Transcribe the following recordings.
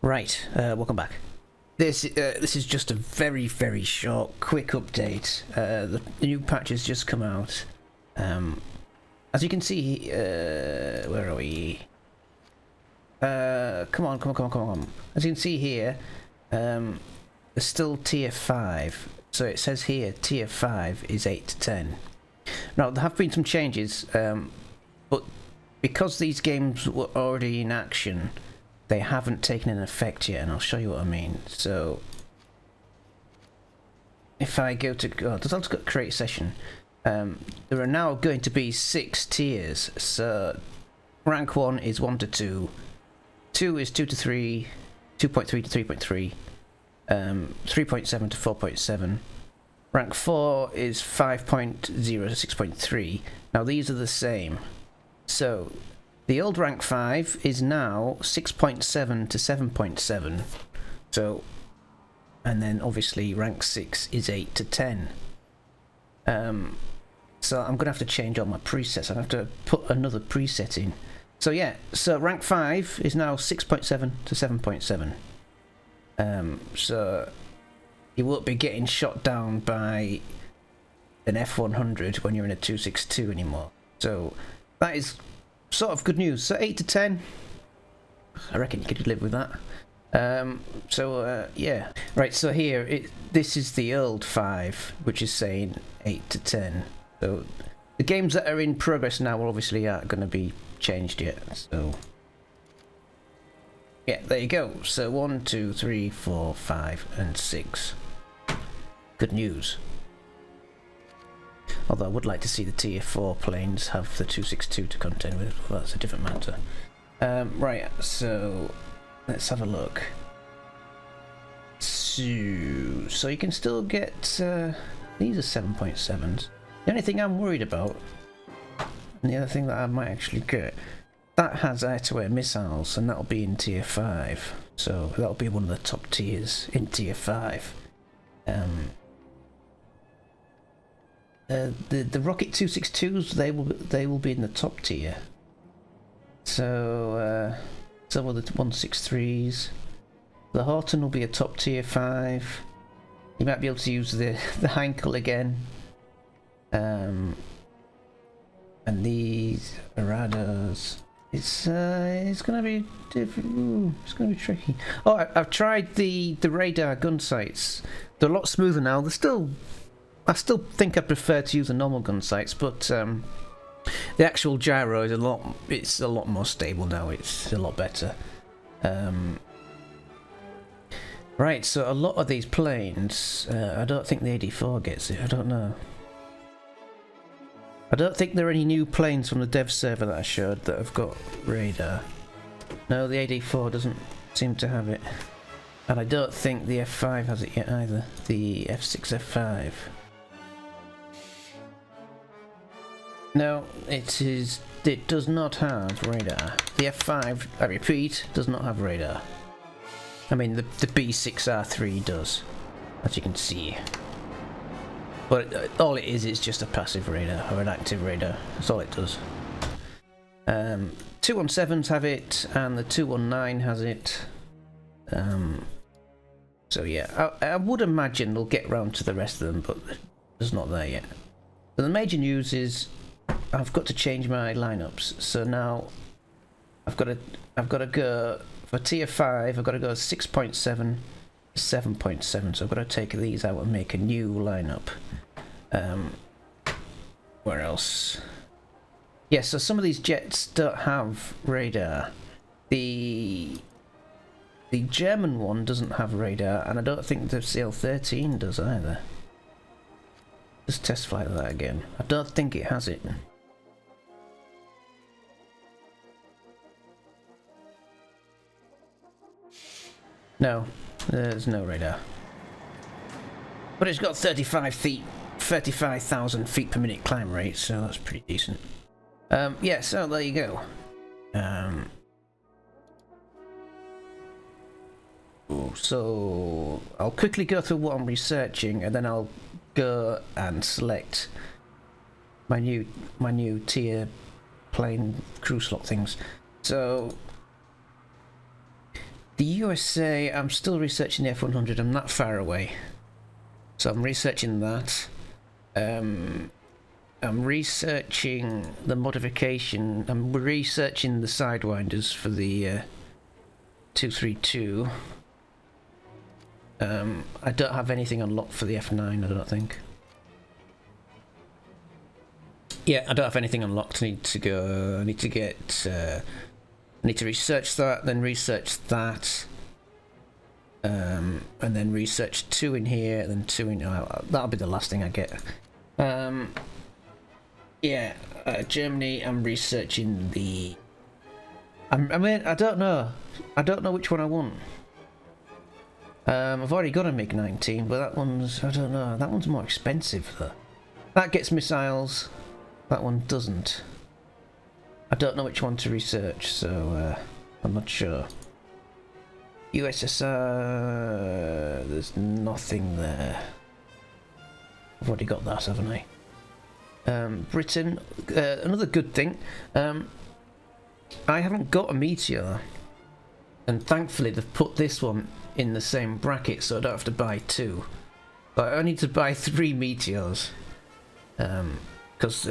Right, welcome back. This is just a very short, quick update. The new patch has just come out. As you can see, where are we? Come on. As you can see here, there's still tier 5. So it says here tier 5 is 8 to 10. Now there have been some changes, but because these games were already in action, they haven't taken an effect yet, and I'll show you what I mean. So if I go to let's go create session. There are now going to be 6 tiers. So rank 1 is 1 to 2, 2 is 2 to 3, 2.3 to 3.3, 3.7 to 4.7. Rank 4 is 5.0 to 6.3. Now these are the same. So the old rank 5 is now 6.7 to 7.7. So, and then obviously rank 6 is 8 to 10. So I'm gonna have to change all my presets. I have to put another preset in. So yeah, so rank 5 is now 6.7 to 7.7. So you won't be getting shot down by an F100 when you're in a 262 anymore. So that is sort of good news. So 8 to 10, I reckon you could live with that. Yeah. Right, so here, this is the old 5, which is saying 8 to 10. So the games that are in progress now obviously aren't going to be changed yet. So yeah, there you go. So 1, 2, 3, 4, 5, and 6. Good news. Although I would like to see the tier 4 planes have the 262 to contend with, well, that's a different matter. Right, so let's have a look. So you can still get, these are 7.7s. The only thing I'm worried about, and the other thing that I might actually get, that has air-to-air missiles, and that'll be in tier 5. So that'll be one of the top tiers in tier 5. The Rocket 262s, they will be in the top tier. So some of the 163s. The Horton will be a top tier 5. You might be able to use the Heinkel again. And these Arados. It's gonna be different. It's gonna be tricky. Oh, I've tried the radar gun sights. They're a lot smoother now. I still think I prefer to use the normal gun sights, but the actual gyro is a lot more stable now. It's a lot better. Right, so a lot of these planes, I don't think the AD4 gets it. I don't know. I don't think there are any new planes from the dev server that I showed that have got radar. No, the AD4 doesn't seem to have it. And I don't think the F5 has it yet either. The F6, F5. No, it does not have radar. The F5, I repeat, does not have radar. I mean, the B6R3 does, as you can see. But all it is just a passive radar, or an active radar. That's all it does. 217s have it, and the 219 has it. So yeah, I would imagine they'll get round to the rest of them, but it's not there yet. So the major news is I've got to change my lineups. So now I've got to go for tier 5. I've got to go 6.7, 7.7. So I've got to take these out and make a new lineup. Where else? Yeah, so some of these jets don't have radar. The German one doesn't have radar, and I don't think the CL13 does either. Just test flight that again. I don't think it has it. No, there's no radar. But it's got 35,000 feet per minute climb rate, so that's pretty decent. Yeah, so there you go. So I'll quickly go through what I'm researching, and then I'll go and select my new tier plane crew slot things. So The USA, I'm still researching the F100. I'm not far away, so I'm researching that. I'm researching the modification. I'm researching the sidewinders for the 232. I don't have anything unlocked for the F9, I don't think. Yeah, I don't have anything unlocked. I need to go. I need to get. I need to research that, then research that, and then research 2 in here, then 2 in. That'll be the last thing I get. Yeah, Germany. I'm researching the. I mean, I don't know. I don't know which one I want. I've already got a MiG-19, but that one's. I don't know. That one's more expensive though. That gets missiles. That one doesn't. I don't know which one to research, so I'm not sure. USSR, there's nothing there. I've already got that, haven't I? Britain, another good thing. I haven't got a Meteor, and thankfully they've put this one in the same bracket, so I don't have to buy 2. But I need to buy 3 Meteors. Because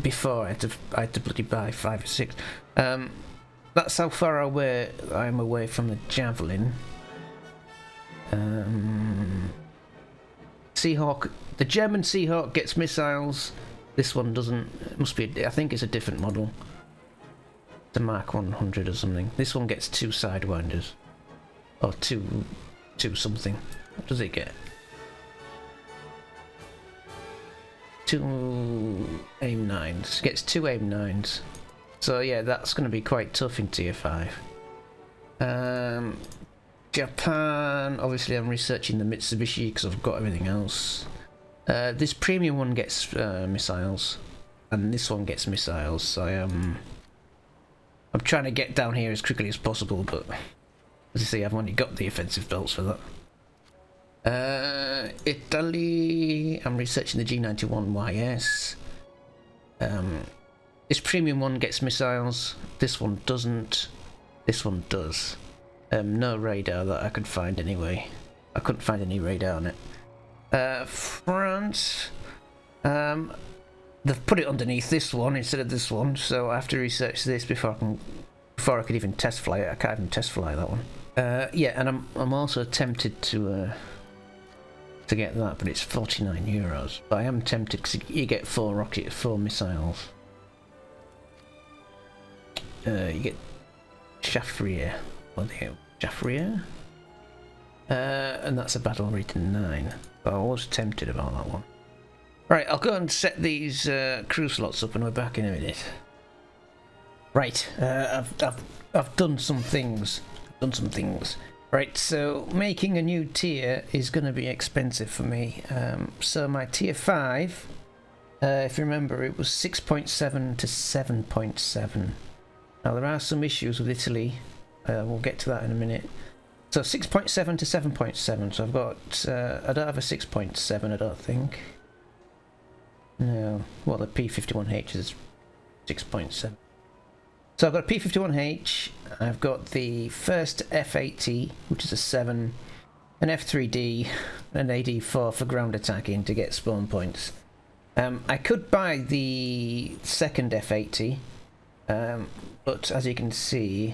before I had to bloody buy 5 or 6. That's how far away I'm away from the Javelin. Seahawk, the German Seahawk gets missiles. This one doesn't. It must be. I think it's a different model. The Mark 100 or something. This one gets 2 sidewinders, or 2 something. What does it get? 2 AIM-9s. Gets 2 AIM-9s. So yeah, that's going to be quite tough in tier 5. Japan, obviously I'm researching the Mitsubishi because I've got everything else. This premium one gets missiles, and this one gets missiles, so I'm trying to get down here as quickly as possible, but as you see, I've only got the offensive belts for that. Italy, I'm researching the G91YS. This premium one gets missiles, this one doesn't, this one does. No radar that I could find anyway. I couldn't find any radar on it. France, they've put it underneath this one instead of this one, so I have to research this before I could even test fly it. I can't even test fly that one. Yeah, and I'm also tempted to get that, but it's €49. But I am tempted because you get 4 missiles. You get Shafrier, and that's a battle rating 9. But I was tempted about that one. Right, I'll go and set these crew slots up, and we're back in a minute. Right, I've done some things. Right, so making a new tier is going to be expensive for me. So my tier 5, if you remember, it was 6.7 to 7.7. Now there are some issues with Italy. We'll get to that in a minute. So 6.7 to 7.7. So I've got. I don't have a 6.7. I don't think. No. Well, the P51H is 6.7. So I've got a P51H, I've got the first F80, which is a 7, an F3D, an AD4 for ground attacking to get spawn points. I could buy the second F80, but as you can see,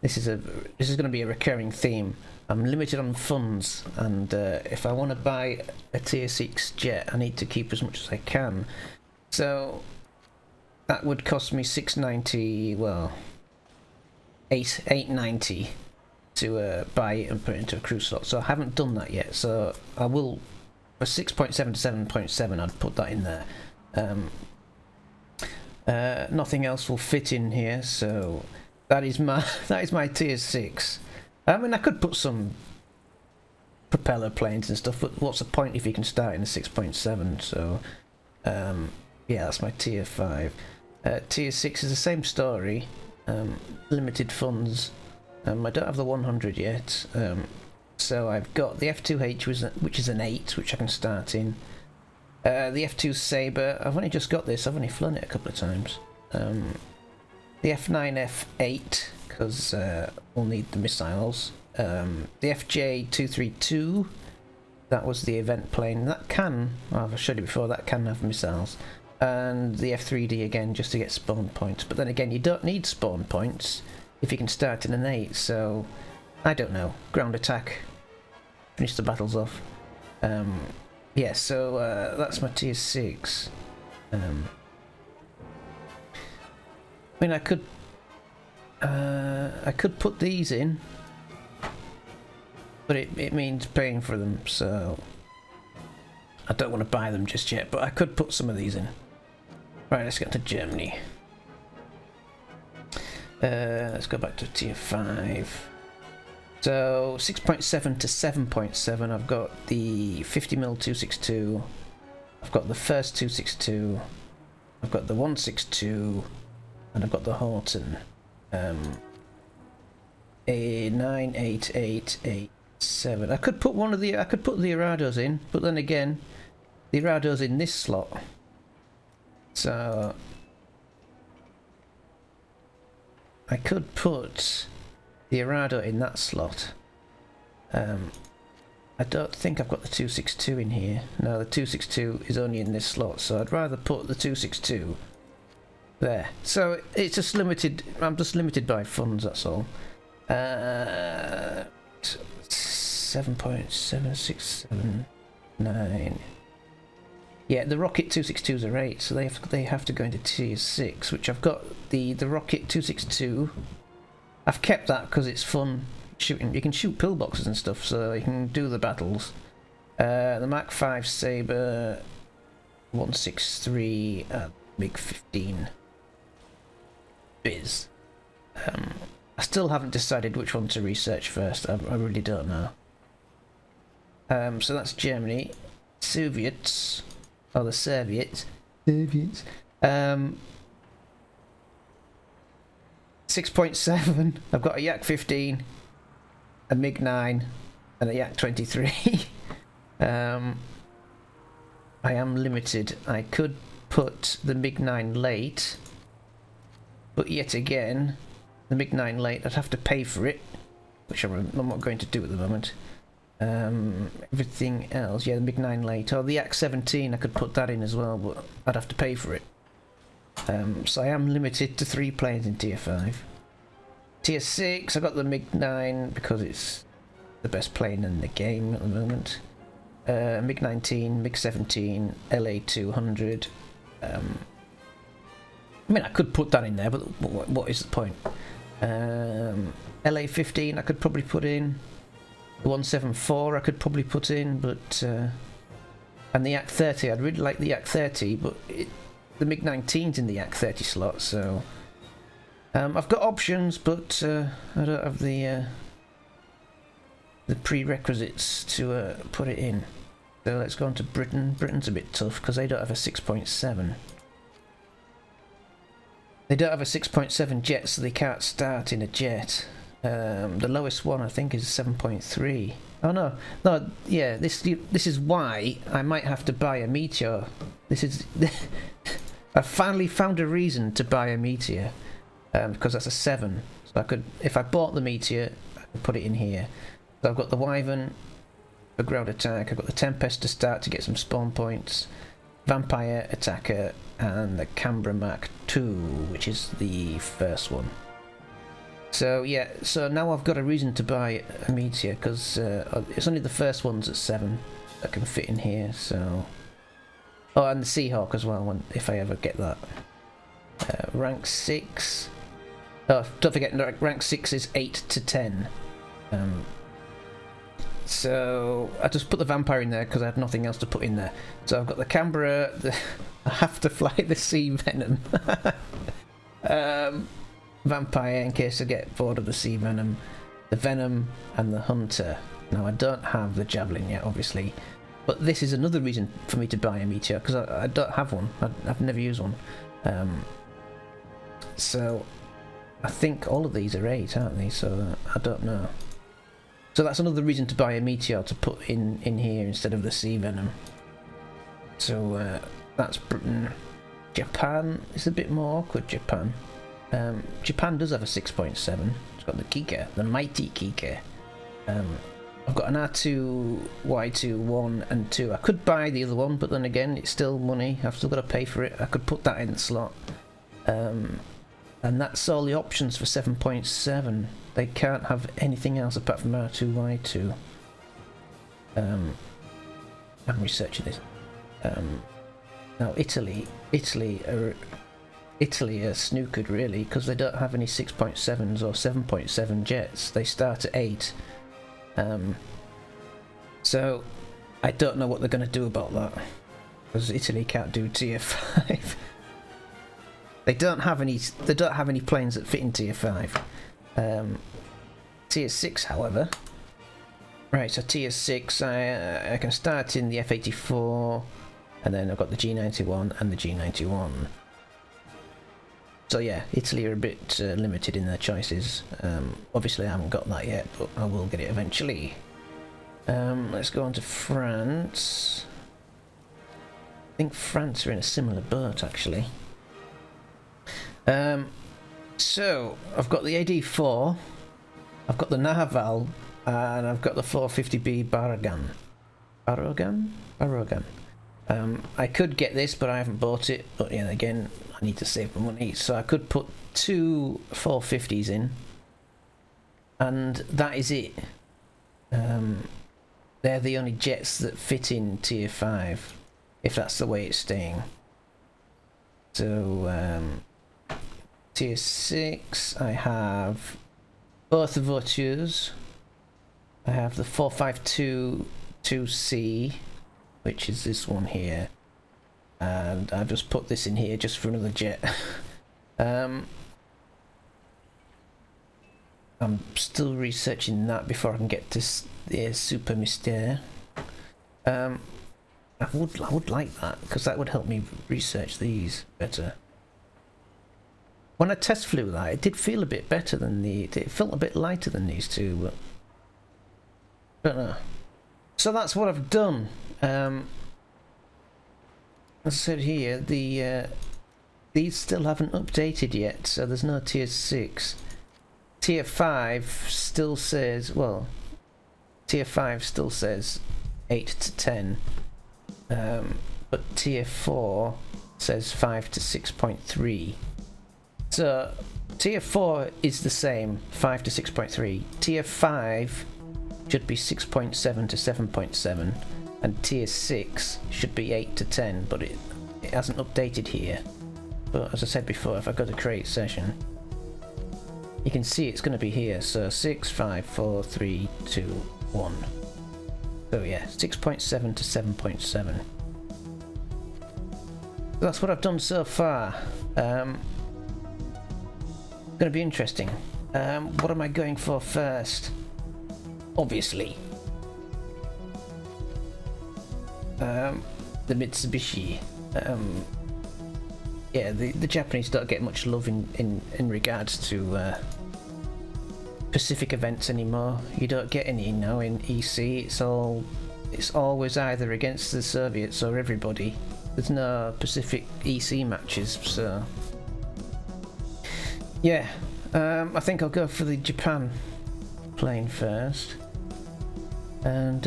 this is going to be a recurring theme. I'm limited on funds, and if I want to buy a tier 6 jet, I need to keep as much as I can. So that would cost me $690, well, $890 to buy it and put it into a crew slot. So I haven't done that yet. So I will, for 6.7 to 7.7, I'd put that in there. Nothing else will fit in here, so that is my tier 6. I mean, I could put some propeller planes and stuff, but what's the point if you can start in a 6.7? So yeah, that's my tier 5. Tier 6 is the same story. Limited funds. I don't have the 100 yet. So I've got the F2H, which is an 8, which I can start in. The F2 Sabre, I've only just got this. I've only flown it a couple of times. The F9 F8, because we'll need the missiles. The FJ232, that was the event plane. That can, well, I've showed you before, that can have missiles. And the F3D again, just to get spawn points. But then again, you don't need spawn points if you can start in an 8, so I don't know. Ground attack, finish the battles off. Yeah, so that's my tier 6. I mean, I could put these in, but it means paying for them, so I don't want to buy them just yet, but I could put some of these in. Right, let's get to Germany. Let's go back to tier 5. So 6.7 to 7.7, I've got the 50mm 262, I've got the first 262, I've got the 162, and I've got the Horton. A98887. I could put the Irados in, but then again, the Irado's in this slot. So I could put the Irado in that slot. I don't think I've got the 262 in here. No, the 262 is only in this slot, so I'd rather put the 262 there. So it's just limited. I'm just limited by funds. That's all. 7.7679. Yeah, the Rocket 262s are 8, so they have to go into tier 6, which I've got the Rocket 262. I've kept that because it's fun shooting. You can shoot pillboxes and stuff, so you can do the battles. The Mach 5 Sabre 163 MiG 15 Biz. I still haven't decided which one to research first. I really don't know. So that's Germany. Soviets. Oh, the Soviets. 6.7. I've got a Yak 15, a MiG 9, and a Yak 23. I am limited. I could put the MiG 9 late, but yet again, the MiG 9 late, I'd have to pay for it, which I'm not going to do at the moment. Everything else, yeah, the MiG 9 late, or the Yak 17, I could put that in as well, but I'd have to pay for it. So I am limited to 3 planes in tier 5. Tier 6, I got the MiG 9 because it's the best plane in the game at the moment. MiG 19, MiG 17, LA 200. I mean, I could put that in there, but what is the point? LA 15, I could probably put in. The 174, I could probably put in, but and the Yak 30, I'd really like the Yak 30, but the MiG 19's in the Yak 30 slot, so I've got options, but I don't have the prerequisites to put it in. So let's go on to Britain. Britain's a bit tough because they don't have a 6.7. They don't have a 6.7 jet, so they can't start in a jet. The lowest one I think is 7.3. Oh no, yeah. This is why I might have to buy a Meteor. This is I finally found a reason to buy a Meteor, because that's a 7. So I could, if I bought the Meteor, I could put it in here. So I've got the Wyvern for ground attack. I've got the Tempest to start to get some spawn points. Vampire, Attacker, and the Canberra Mark II, which is the first one. So yeah, so now I've got a reason to buy a Meteor, because it's only the first ones at 7 that can fit in here, so... Oh, and the Seahawk as well, if I ever get that. Rank 6... Oh, don't forget, rank 6 is 8 to 10. So I just put the Vampire in there because I had nothing else to put in there. So I've got the Canberra, I have to fly the Sea Venom. Vampire in case I get bored of the Sea Venom, the Venom, and the Hunter. Now I don't have the Javelin yet, obviously, but this is another reason for me to buy a Meteor, because I don't have one. I've never used one. So I think all of these are 8, aren't they? So I don't know. So that's another reason to buy a Meteor to put in here instead of the Sea Venom. So that's Britain. Japan is a bit more awkward, Japan. Japan does have a 6.7. It's got the Giga, the mighty Giga. I've got an R2, Y2, 1 and 2. I could buy the other one, but then again, it's still money. I've still got to pay for it. I could put that in the slot. And that's all the options for 7.7. They can't have anything else apart from R2, Y2. I'm researching this. Now Italy are snookered really, because they don't have any 6.7s or 7.7 jets. They start at 8. So I don't know what they're going to do about that, because Italy can't do tier 5. They don't have any planes that fit in tier 5. Tier 6, however. Right, so tier 6, I can start in the F84, and then I've got the G91 and the G91. So yeah, Italy are a bit limited in their choices. Obviously I haven't got that yet, but I will get it eventually. Let's go on to France. I think France are in a similar boat actually. So I've got the AD4, I've got the Narval, and I've got the 450B Baragan. Baragan. I could get this, but I haven't bought it. But yeah, again, I need to save my money, so I could put 2 450s in, and that is it. They're the only jets that fit in tier 5, if that's the way it's staying. So tier 6, I have both the voitures. I have the 452 2C, which is this one here, and I've just put this in here just for another jet. I'm still researching that before I can get to the Super Mystère. I would like that, because that would help me research these better. When I test flew that, it did feel a bit better than it felt a bit lighter than these two, but I don't know. So that's what I've done. As I said here, these still haven't updated yet, so there's no tier 6. Tier 5 still says, well, tier 5 still says 8 to 10, but tier 4 says 5 to 6.3. So tier 4 is the same, 5 to 6.3. Tier 5 should be 6.7 to 7.7, and tier 6 should be 8 to 10, but it hasn't updated here. But as I said before, if I go to create session, you can see it's going to be here. So 6, 5, 4, 3, 2, 1. So yeah, 6.7 to 7.7. That's what I've done so far. Going to be interesting. What am I going for first? Obviously, the Mitsubishi. Yeah, the Japanese don't get much love in regards to Pacific events anymore. You don't get any now in EC. It's always either against the Soviets or everybody. There's no Pacific EC matches, so yeah. I think I'll go for the Japan plane first, and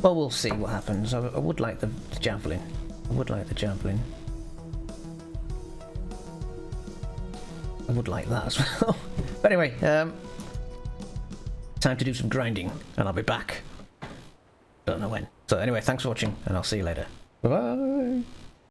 well, we'll see what happens. I would like the Javelin. I would like the Javelin. I would like that as well. But anyway, time to do some grinding, and I'll be back. Don't know when. So anyway, thanks for watching, and I'll see you later. Bye-bye.